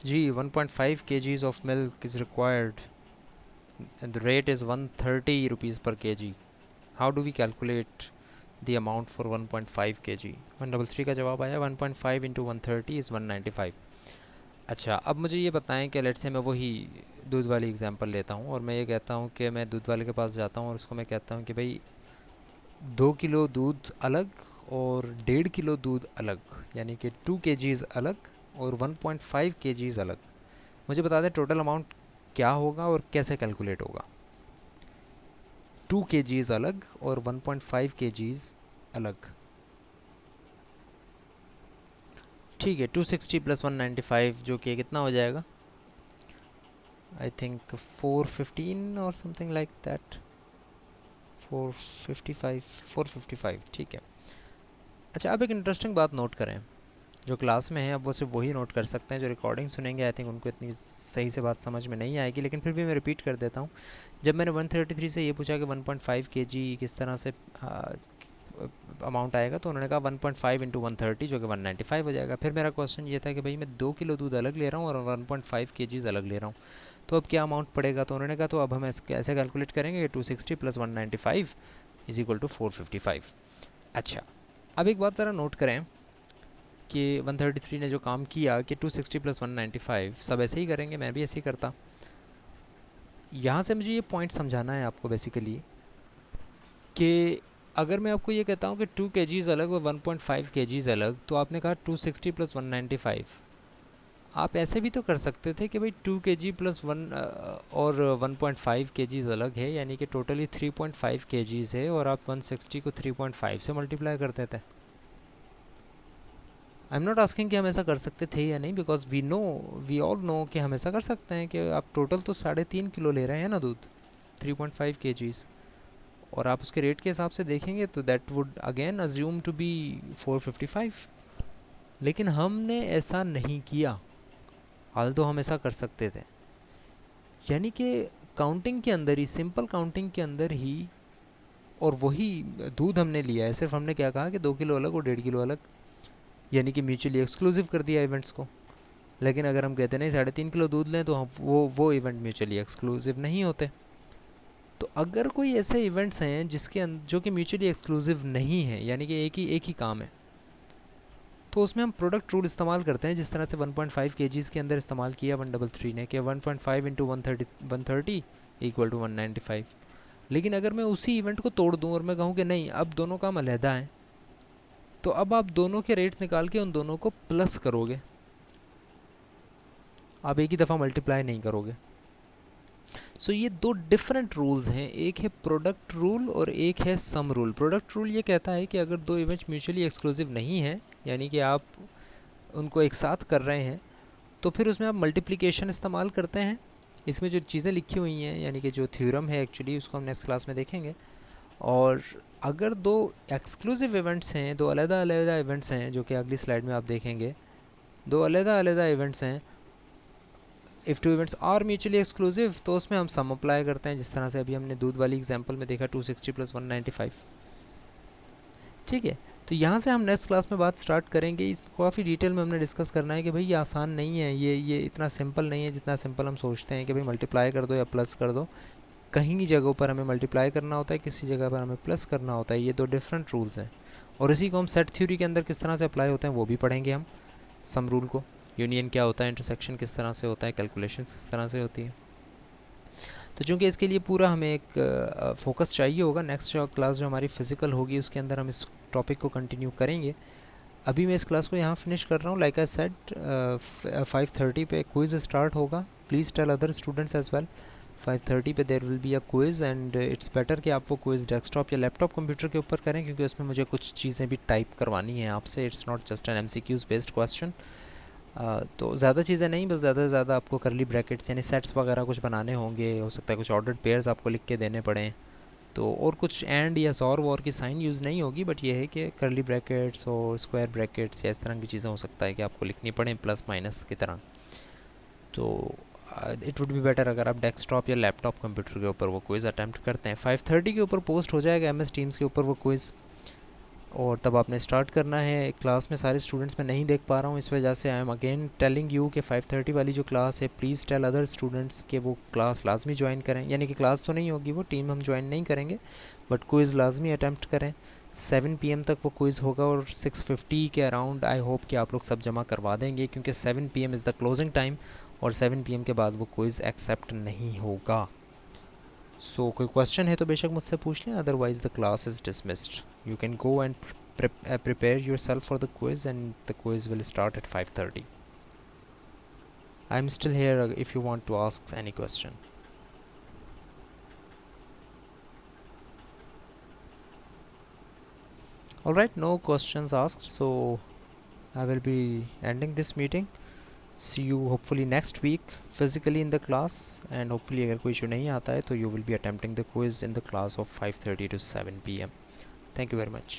जी 1.5 kgs of milk is required and the rate is 130 rupees per kg. How do we calculate the amount for 1.5 kg? 133 का जवाब आया, 1.5 इंटू 130 इज़ 195। अच्छा, अब मुझे ये बताएं कि लेट से मैं वही दूध वाली एग्जांपल लेता हूँ और मैं ये कहता हूँ कि मैं दूध वाले के पास जाता हूँ और उसको मैं कहता हूँ कि भाई 2 किलो दूध अलग और 1.5 किलो दूध अलग, यानी कि 2 kgs अलग और 1.5 kgs अलग। मुझे बता दें टोटल अमाउंट क्या होगा और कैसे कैलकुलेट होगा। 2 kgs अलग और 1.5 kgs अलग, ठीक है। 260 प्लस 195 जो कि कितना हो जाएगा, आई थिंक 415 और समथिंग लाइक दैट, 455, 455, ठीक है। अच्छा, अब एक इंटरेस्टिंग बात नोट करें, जो क्लास में है अब वो सिर्फ वही नोट कर सकते हैं, जो रिकॉर्डिंग सुनेंगे आई थिंक उनको इतनी सही से बात समझ में नहीं आएगी, लेकिन फिर भी मैं रिपीट कर देता हूँ। जब मैंने 133 से ये पूछा कि 1.5 केजी किस तरह से अमाउंट आएगा, तो उन्होंने कहा 1.5 इंटू 130 जो कि 195 हो जाएगा। फिर मेरा क्वेश्चन ये था कि भाई मैं 2 किलो दूध अलग ले रहा हूँ और 1.5 केजीज़ अलग ले रहा हूँ, तो अब क्या अमाउंट पड़ेगा। तो उन्होंने कहा तो अब हम ऐसे कैलकुलेट करेंगे कि 260 प्लस 195 इज इक्वल टू 455। अच्छा, अब एक बात ज़रा नोट करें कि 133 ने जो काम किया कि 260 प्लस 195 सब ऐसे ही करेंगे, मैं भी ऐसे ही करता। यहाँ से मुझे ये पॉइंट समझाना है आपको बेसिकली कि अगर मैं आपको ये कहता हूँ कि 2 kgs अलग और 1.5 kgs अलग, तो आपने कहा 260 प्लस 195, आप ऐसे भी तो कर सकते थे कि भाई 2 kg प्लस 1 और 1.5 kgs अलग है, यानी कि टोटली 3.5 kgs है, और आप 160 को 3.5 से मल्टीप्लाई करते थे। आई एम नॉट आस्किंग कि हम ऐसा कर सकते थे या नहीं, बिकॉज वी ऑल नो कि हम ऐसा कर सकते हैं कि आप टोटल तो 3.5 किलो ले रहे हैं ना दूध, 3.5 kgs, और आप उसके रेट के हिसाब से देखेंगे तो that would again assume to be 455। लेकिन हमने ऐसा नहीं किया, हाल तो हम ऐसा कर सकते थे, यानी कि काउंटिंग के अंदर ही, सिंपल काउंटिंग के अंदर ही, और वही दूध हमने लिया है, सिर्फ हमने क्या कहा कि 2 किलो अलग और 1.5 किलो अलग, यानी कि म्यूचुअली एक्सक्लूसिव कर दिया इवेंट्स को। लेकिन अगर हम कहते नहीं 3.5 किलो दूध लें, तो हम वो इवेंट म्यूचुअली एक्सक्लूसिव नहीं होते। तो अगर कोई ऐसे इवेंट्स हैं जिसके जो कि म्यूचुअली एक्सक्लूसिव नहीं है, यानी कि एक ही काम है, तो उसमें हम प्रोडक्ट रूल इस्तेमाल करते हैं, जिस तरह से 1.5 kgs के अंदर इस्तेमाल किया 133 ने, कि 1.5 इंटू 130 इक्वल टू 195। लेकिन अगर मैं उसी इवेंट को तोड़ दूं और मैं कहूं कि नहीं, अब दोनों काम अलहदा हैं, तो अब आप दोनों के रेट्स निकाल के उन दोनों को प्लस करोगे, आप एक ही दफ़ा मल्टीप्लाई नहीं करोगे। सो ये दो डिफरेंट रूल्स हैं, एक है प्रोडक्ट रूल और एक है सम रूल। प्रोडक्ट रूल ये कहता है कि अगर दो इवेंट्स म्यूचुअली एक्सक्लूसिव नहीं हैं, यानी कि आप उनको एक साथ कर रहे हैं, तो फिर उसमें आप मल्टीप्लिकेशन इस्तेमाल करते हैं। इसमें जो चीज़ें लिखी हुई हैं, यानी कि जो थ्योरम है एक्चुअली, उसको हम नेक्स्ट क्लास में देखेंगे। और अगर दो एक्सक्लूसिव इवेंट्स हैं, दो अलग-अलग इवेंट्स हैं, जो कि अगली स्लाइड में आप देखेंगे, दो अलग-अलग इवेंट्स हैं, if two events are mutually exclusive, तो उसमें हम सम अप्लाई करते हैं, जिस तरह से अभी हमने दूध वाली एग्जांपल में देखा 260 प्लस 195। ठीक है, तो यहाँ से हम नेक्स्ट क्लास में बात स्टार्ट करेंगे। इस काफ़ी डिटेल में हमने डिस्कस करना है कि भाई ये आसान नहीं है, ये इतना सिंपल नहीं है जितना सिंपल हम सोचते हैं कि भाई मल्टीप्लाई कर दो या प्लस कर दो। कहीं की जगहों पर हमें मल्टीप्लाई करना होता है, किसी जगह पर हमें प्लस करना होता है। ये दो डिफरेंट रूल्स हैं, और इसी को हम सेट थ्योरी के अंदर किस तरह से अप्लाई होते हैं वो भी पढ़ेंगे हम। सम रूल को, यूनियन क्या होता है, इंटरसेक्शन किस तरह से होता है, कैलकुलेशन किस तरह से होती है। तो चूँकि इसके लिए पूरा हमें एक फोकस चाहिए होगा, नेक्स्ट क्लास जो हमारी फ़िज़िकल होगी उसके अंदर हम इस टॉपिक को कंटिन्यू करेंगे। अभी मैं इस क्लास को यहाँ फिनिश कर रहा हूँ। लाइक आई सेड 5:30 पे क्विज़ स्टार्ट होगा, please tell other students as well. 5:30 पे there will be a quiz, and it's better कि आप वो क्विज़ डेस्कटॉप या लैपटॉप कंप्यूटर के ऊपर करें, क्योंकि उसमें मुझे कुछ चीज़ें भी टाइप करवानी है आपसे। It's not just an MCQs based question. तो ज़्यादा चीज़ें नहीं, बस ज़्यादा से ज़्यादा आपको करली ब्रैकेट्स यानी सेट्स वगैरह कुछ बनाने होंगे, हो सकता है कुछ ऑर्डर्ड पेयर्स आपको लिख के देने पड़ें, तो और कुछ एंड या सॉर वॉर की साइन यूज़ नहीं होगी, बट ये है कि करली ब्रैकेट्स और स्क्वायर ब्रैकेट्स या इस तरह की चीज़ें हो सकता है कि आपको लिखनी पड़ें, प्लस माइनस की तरह। तो इट वुड बी बेटर अगर आप डेस्कटॉप या लैपटॉप कंप्यूटर के ऊपर वो क्विज़ अटैम्प्ट करते हैं। 5:30 के ऊपर पोस्ट हो जाएगा MS टीम्स के ऊपर वो क्विज़, और तब आपने स्टार्ट करना है। क्लास में सारे स्टूडेंट्स मैं नहीं देख पा रहा हूँ, इस वजह से I am again telling you कि 5:30 वाली जो क्लास है, प्लीज़ टेल अदर स्टूडेंट्स कि वो क्लास लाजमी ज्वाइन करें। यानी कि क्लास तो नहीं होगी, वो टीम हम ज्वाइन नहीं करेंगे, बट क्विज़ लाजमी अटैम्प्ट करें। 7 PM तक वो क्विज़ होगा, और 6:50 के अराउंड आई होप कि आप लोग सब जमा करवा देंगे, क्योंकि 7 PM is the closing time, और 7 PM के बाद वो क्विज़ एक्सेप्ट नहीं होगा। सो कोई क्वेश्चन है तो बेशक मुझसे पूछ लें, otherwise the class is dismissed. You can go and prepare yourself for the quiz, and the quiz will start at 5:30. I'm still here if you want to ask any question. Alright, no questions asked, so I will be ending this meeting. See you hopefully next week physically in the class, and hopefully अगर कोई issue नहीं आता है तो you will be attempting the quiz in the class of 5:30 to 7 PM. Thank you very much.